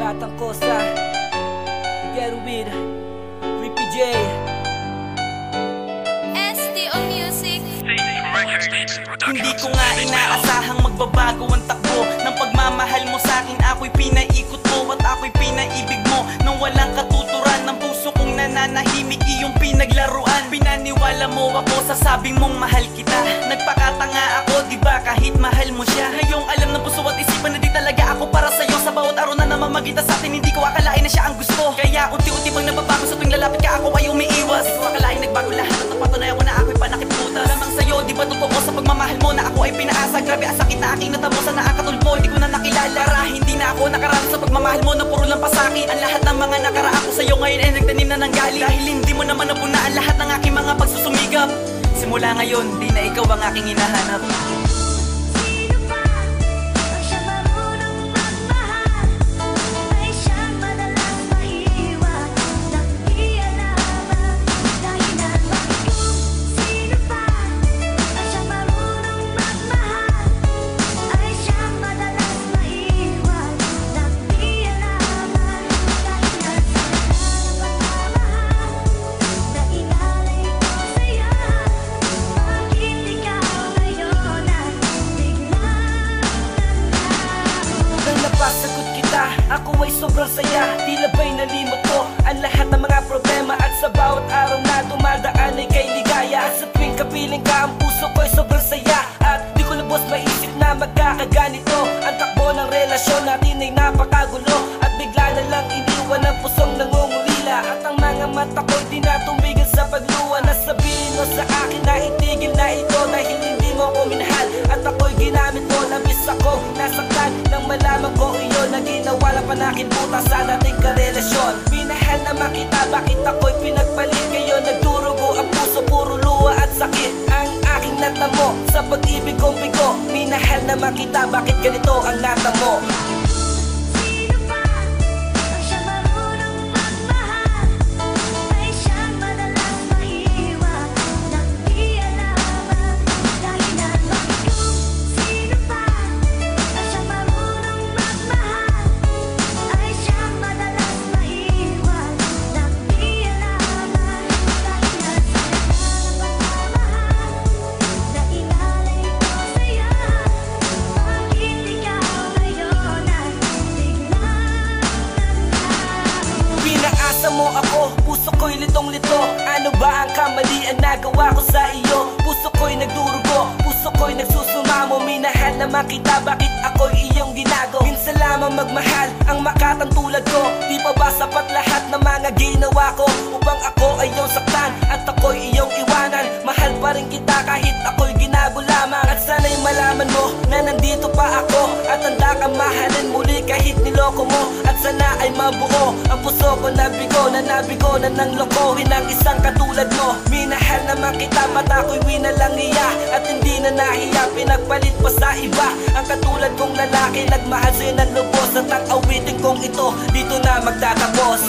Batang Kosa, Get With, Rippy J, STO Music. Hindi ko nga inaasahang magbabago ang takbo ng pagmamahal mo sa'kin. Ako'y pinaikot mo at ako'y pinaibig mo nang walang katuturan ng puso kong nananahimik, iyong pinaglaruan. Pinaniwala mo ako sa sabing mong mahal kita. Nagpakatanga ako, diba, kahit mahal mo siya. Ngayong alam ng puso at isipan na di talaga ako para sa'yo. Sa bawat araw na namamagitan sa'tin, hindi ko akalain na siya ang gusto. Kaya unti-unti bang nababago sa tuwing lalapit ka, ako ay umiiwas. Hindi ko akalain nagbago lahat at napatunay ako na ako'y panakiputas. Lamang sa'yo, di ba totoo sa pagmamahal mo na ako ay pinaasa? Grabe ang sakit na aking natamo sa nakakatulad mo, hindi ko na nakilala. Para hindi na ako nakaraan sa pagmamahal mo na puro lang pasakit. Ang lahat ng mga nakaraan ko sa'yo ngayon ay nagtanim na ng galit. Dahil hindi mo naman napunaan lahat ng aking mga pagsusumigap. Simula ngayon, di na ikaw ang aking hinahanap. Napasagot kita, ako ay sobrang saya. Tila ba'y nalimot ko ang lahat ng mga problema. At sa bawat araw na dumadaan ay kay ligaya. At sa tuwing kapiling ka, ang puso ko'y sobrang saya. At di ko lubos maisip na magkakaganito. Ang takbo ng relasyon natin ay napakagulo. At bigla na lang iniwan ang pusong nangungulila. At ang mga mata ko'y di na tumigil sa pagluwa. Nasabihin mo sa akin na itigil na ito dahil hindi mo ko minahal. At ako'y ginamit mo, nabis ako nasaktan nang malaman ko iyon na ginawa lang panakin puta sa dating karelasyon. Minahal na makita, bakit ako'y pinagpalit? Ngayon nagdurugo ang puso, puro luha at sakit ang aking natamo sa pag-ibig kong bigo. Minahal na makita, bakit ganito ang natamo? Mo ako, puso ko'y litong-lito. Ano ba ang kamalian na gawa ko sa iyo? Puso ko'y nagdurugo, puso ko'y nagsusumamo. Minahal na makita, bakit ako'y iyong ginago? Minsan lamang magmahal ang makatang tulad ko. Di pa ba sapat lahat ng mga ginawa ko upang ako ay iyong saktan at ako'y iyong iwanan? Mahal pa rin kita kahit ako'y ginago lamang. At sana'y malaman mo na nandito pa ako at handa kang mahalin muli kahit niloko mo. At sana ay mabuo ang puso ko na bigo, na nabigo na nang lokohin ang isang katulad mo. Minahal naman kita, mata ko'y winalangiya at hindi na nahiya, pinagpalit pa sa iba. Ang katulad kong lalaki, nagmahal sa'yo ng lubos. At ang awitin kong ito, dito na magtatapos.